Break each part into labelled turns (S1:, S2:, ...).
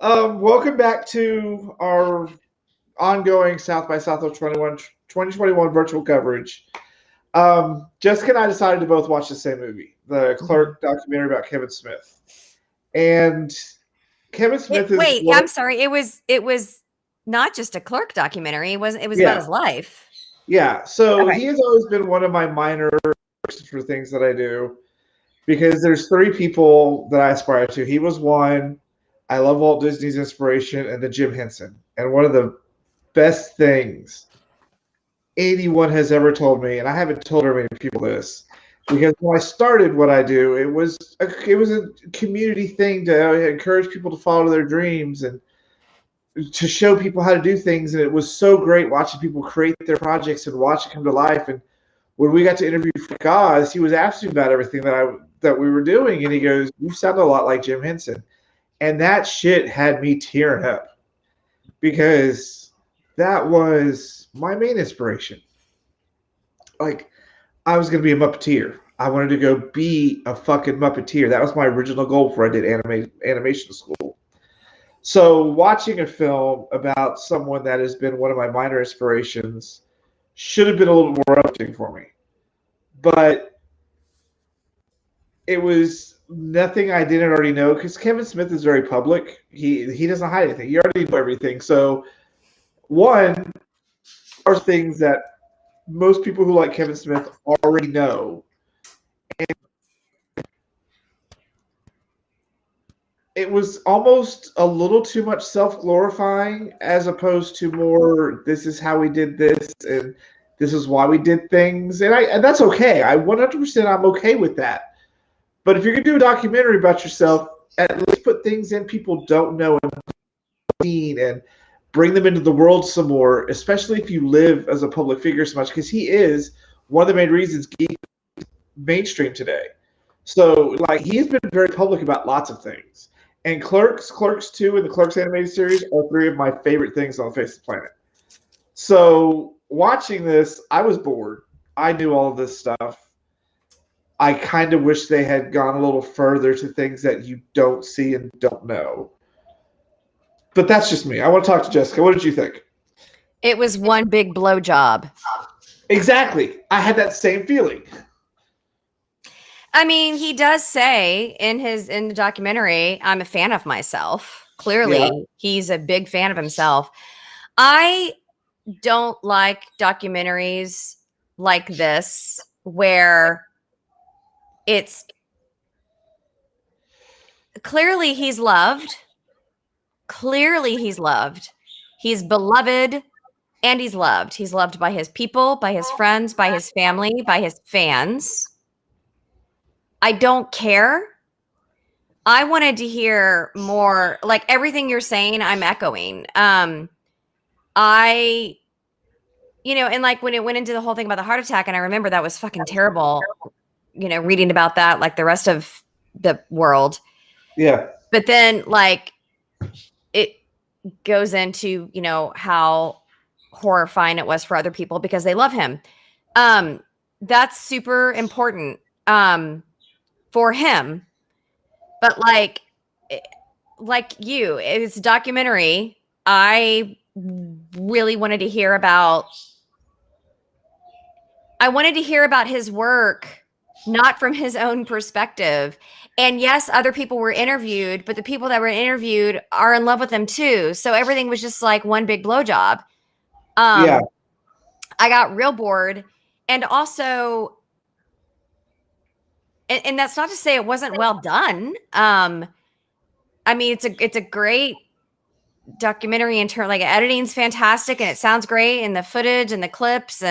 S1: Welcome back to our ongoing South by Southwest 2021 virtual coverage. Jessica and I decided to both watch the same movie, the Clerk documentary about Kevin Smith. And Kevin Smith is
S2: Wait,
S1: one.
S2: I'm sorry. It was not just a Clerk documentary. It was about
S1: Yeah,
S2: his life.
S1: yeah. So
S2: Okay.
S1: he has always been one of my minor for things that I do because there's three people that I aspire to. He was one. I love Walt Disney's inspiration, and then Jim Henson. And one of the best things anyone has ever told me, and I haven't told very many people this, because when I started what I do, it was a community thing to encourage people to follow their dreams and to show people how to do things. And it was so great watching people create their projects and watch it come to life. And when we got to interview Frank Oz, he was asking me about everything that we were doing, and he goes, "You sound a lot like Jim Henson," and that shit had me tearing up because that was my main inspiration. Like, I was going to be a Muppeteer. I wanted to go be a fucking Muppeteer. That was my original goal before I did animation school. So watching a film about someone that has been one of my minor inspirations should have been a little more uplifting for me. But it was nothing I didn't already know because Kevin Smith is very public. He doesn't hide anything. You already know everything. So one are things that most people who like Kevin Smith already know. It was almost a little too much self-glorifying as opposed to more this is how we did this and this is why we did things, and that's okay. I 100% I'm okay with that. But if you're gonna do a documentary about yourself, at least put things in people don't know and seen and bring them into the world some more, especially if you live as a public figure so much, because he is one of the main reasons geek mainstream today. So like he's been very public about lots of things. And Clerks 2, and the Clerks animated series are three of my favorite things on the face of the planet. So watching this, I was bored. I knew all of this stuff. I kind of wish they had gone a little further to things that you don't see and don't know. But that's just me. I want to talk to Jessica. What did you think?
S2: It was one big blowjob.
S1: Exactly. I had that same feeling.
S2: I mean, he does say in the documentary, I'm a fan of myself. Clearly,
S1: Yeah.
S2: he's a big fan of himself. I don't like documentaries like this where it's clearly he's loved. Clearly he's loved. He's beloved and he's loved. He's loved by his people, by his friends, by his family, by his fans. I don't care. I wanted to hear more, like everything you're saying, I'm echoing. I and like when it went into the whole thing about the heart attack, and I remember that was fucking terrible, reading about that like the rest of the world.
S1: Yeah.
S2: But then like it goes into, how horrifying it was for other people because they love him. That's super important for him. But like you, it's a documentary. I really wanted to hear about his work, not from his own perspective. And yes, other people were interviewed, but the people that were interviewed are in love with him too. So everything was just like one big blowjob.
S1: Yeah.
S2: I got real bored. And also, and that's not to say it wasn't well done. I mean, it's a great documentary in terms, like, editing's fantastic and it sounds great, and the footage and the clips,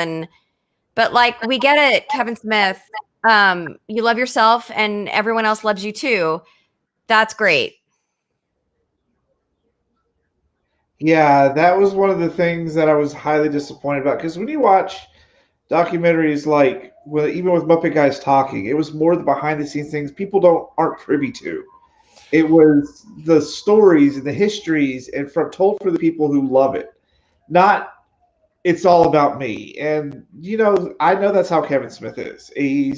S2: but like, we get it, Kevin Smith. You love yourself and everyone else loves you too. That's great.
S1: Yeah, that was one of the things that I was highly disappointed about because when you watch documentaries like even with Muppet Guys talking, it was more the behind the scenes things people aren't privy to. It was the stories and the histories and from told for the people who love it. Not it's all about me. And I know that's how Kevin Smith is. He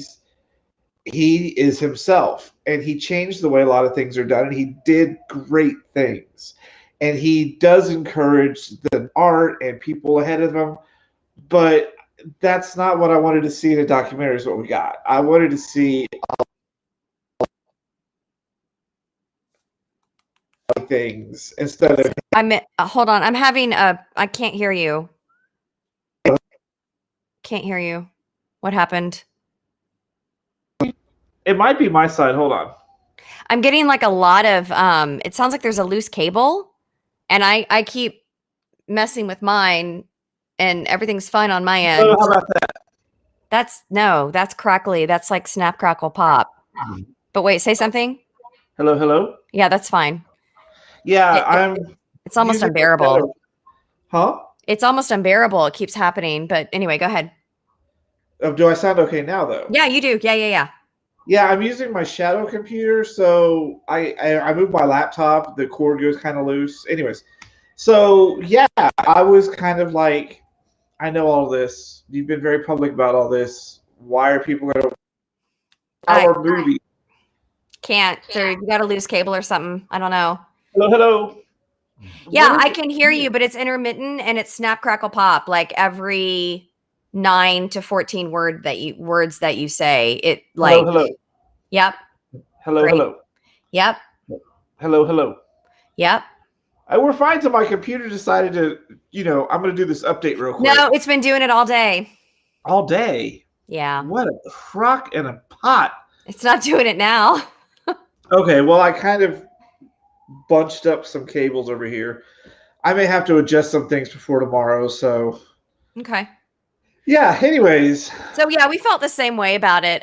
S1: is himself. and he changed the way a lot of things are done, and he did great things. And he does encourage the art and people ahead of him, but that's not what I wanted to see in a documentary is what we got. I wanted to see things instead of
S2: hold on. I'm having I can't hear you. Can't hear you. What happened?
S1: it might be my side. Hold on.
S2: I'm getting like a lot of it sounds like there's a loose cable, and I keep messing with mine and everything's fine on my end.
S1: Oh, how about that?
S2: That's crackly. That's like snap crackle pop. But wait, say something.
S1: Hello.
S2: Yeah, that's fine.
S1: Yeah,
S2: it's almost unbearable.
S1: Huh?
S2: It's almost unbearable. It keeps happening. But anyway, go ahead.
S1: Do I sound okay now, though?
S2: Yeah, you do. Yeah.
S1: Yeah, I'm using my shadow computer, so I moved my laptop. The cord goes kind of loose. Anyways, so yeah, I was kind of like, I know all this. You've been very public about all this. Why are people going to our movie?
S2: Can't. So you got a loose cable or something. I don't know.
S1: Hello.
S2: Yeah, I can hear you, but it's intermittent and it's snap crackle pop like every 9 to 14 words that you say. It like
S1: hello.
S2: Yep.
S1: Hello.
S2: Great.
S1: Hello.
S2: Yep.
S1: Hello.
S2: Yep.
S1: We're fine until my computer decided to, I'm going to do this update real quick.
S2: No, it's been doing it all day.
S1: All day?
S2: Yeah.
S1: What a crock and a pot.
S2: It's not doing it now.
S1: Okay, well, I kind of bunched up some cables over here. I may have to adjust some things before tomorrow, so.
S2: Okay.
S1: Yeah, anyways.
S2: So, yeah, we felt the same way about it.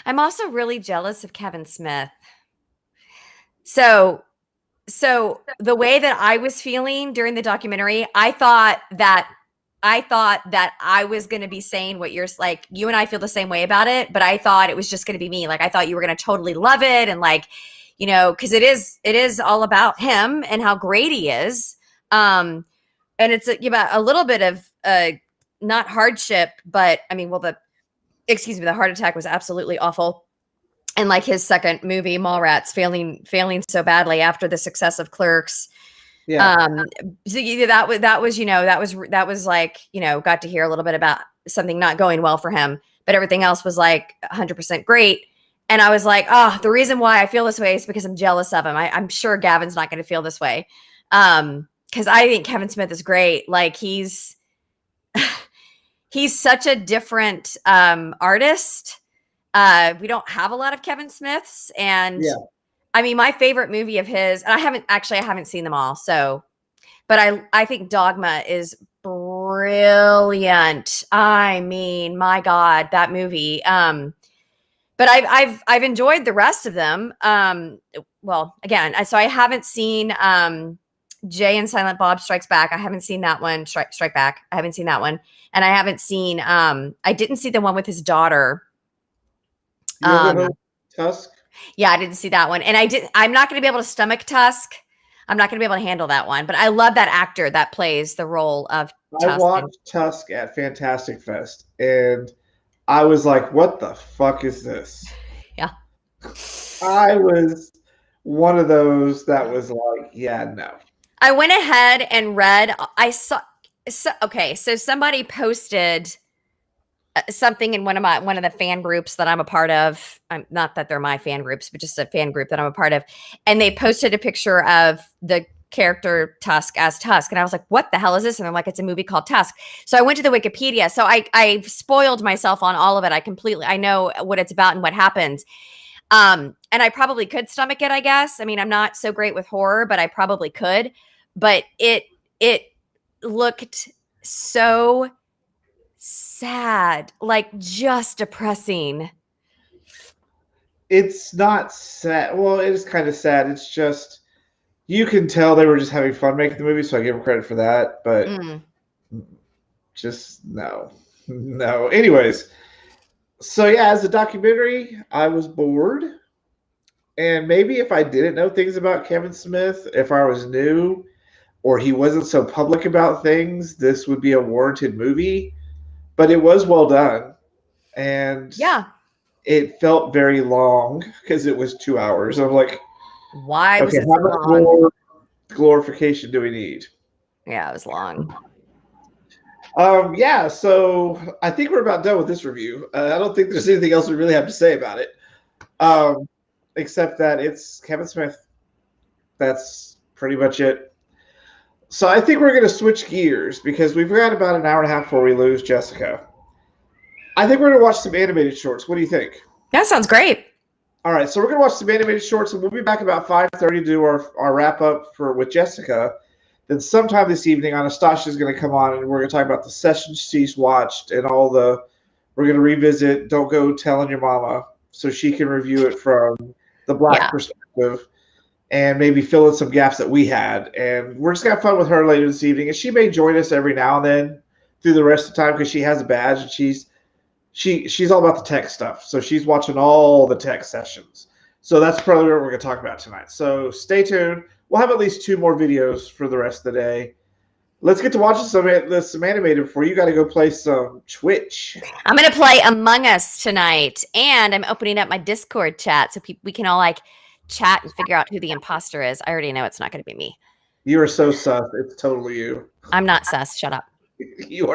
S2: I'm also really jealous of Kevin Smith. So the way that I was feeling during the documentary, I thought that I was going to be saying what you're like, you and I feel the same way about it, but I thought it was just going to be me. Like, I thought you were going to totally love it. And like, cause it is all about him and how great he is. And it's about a little bit of, not hardship, but I mean, the heart attack was absolutely awful. And like his second movie, Mallrats, failing so badly after the success of Clerks.
S1: Yeah.
S2: So that was like, got to hear a little bit about something not going well for him, but everything else was like 100% great. And I was like, the reason why I feel this way is because I'm jealous of him. I'm sure Gavin's not going to feel this way. Cause I think Kevin Smith is great. Like he's such a different, artist. We don't have a lot of Kevin Smiths, and yeah. I mean, my favorite movie of his, and I haven't seen them all. So, but I think Dogma is brilliant. I mean, my God, that movie. But I've enjoyed the rest of them. Well, again, so I haven't seen, Jay and Silent Bob Strikes Back. I haven't seen that one. Strike Back. I haven't seen that one. And I haven't seen, I didn't see the one with his daughter.
S1: Tusk?
S2: Yeah, I didn't see that one. And I'm not going to be able to stomach Tusk. I'm not going to be able to handle that one. But I love that actor that plays the role of Tusk.
S1: I watched Tusk at Fantastic Fest, and I was like, what the fuck is this?
S2: Yeah.
S1: I was one of those that was like, yeah, no.
S2: I went ahead and read. So somebody posted something in one of the fan groups that I'm a part of. Not that they're my fan groups, but just a fan group that I'm a part of. And they posted a picture of the character Tusk as Tusk. And I was like, what the hell is this? And they're like, it's a movie called Tusk. So I went to the Wikipedia. So I spoiled myself on all of it. I know what it's about and what happens. And I probably could stomach it, I guess. I mean, I'm not so great with horror, but I probably could. But it looked so sad, like just depressing.
S1: It's not sad. Well, it is kind of sad. It's just, you can tell they were just having fun making the movie, so I give them credit for that. But just no. Anyways, so yeah, as a documentary, I was bored. And maybe if I didn't know things about Kevin Smith, if I was new, or he wasn't so public about things, this would be a warranted movie. But it was well done. And
S2: yeah,
S1: it felt very long because it was 2 hours. I'm like,
S2: Why was
S1: okay,
S2: it
S1: how
S2: so
S1: much
S2: long?
S1: more glorification do we need?
S2: Yeah, it was long.
S1: Yeah, so I think we're about done with this review. I don't think there's anything else we really have to say about it, except that it's Kevin Smith. That's pretty much it. So I think we're going to switch gears because we've got about an hour and a half before we lose Jessica. I think we're going to watch some animated shorts. What do you think?
S2: That sounds great.
S1: All right, so we're going to watch some animated shorts, and we'll be back about 5:30 to do our wrap up with Jessica. Then sometime this evening, Anastasia is going to come on, and we're going to talk about the sessions she's watched and all the. We're going to revisit Don't Go Telling Your Mama, so she can review it from the Black perspective, and maybe fill in some gaps that we had. And we're just going to have fun with her later this evening, and she may join us every now and then through the rest of the time because she has a badge and she's all about the tech stuff. So she's watching all the tech sessions. So that's probably what we're going to talk about tonight. So stay tuned. We'll have at least 2 more videos for the rest of the day. Let's get to watching some animated before you got to go play some Twitch.
S2: I'm going to play Among Us tonight, and I'm opening up my Discord chat so we can all like chat and figure out who the imposter is. I already know it's not going to be me.
S1: You are so sus. It's totally you.
S2: I'm not sus. Shut up.
S1: You are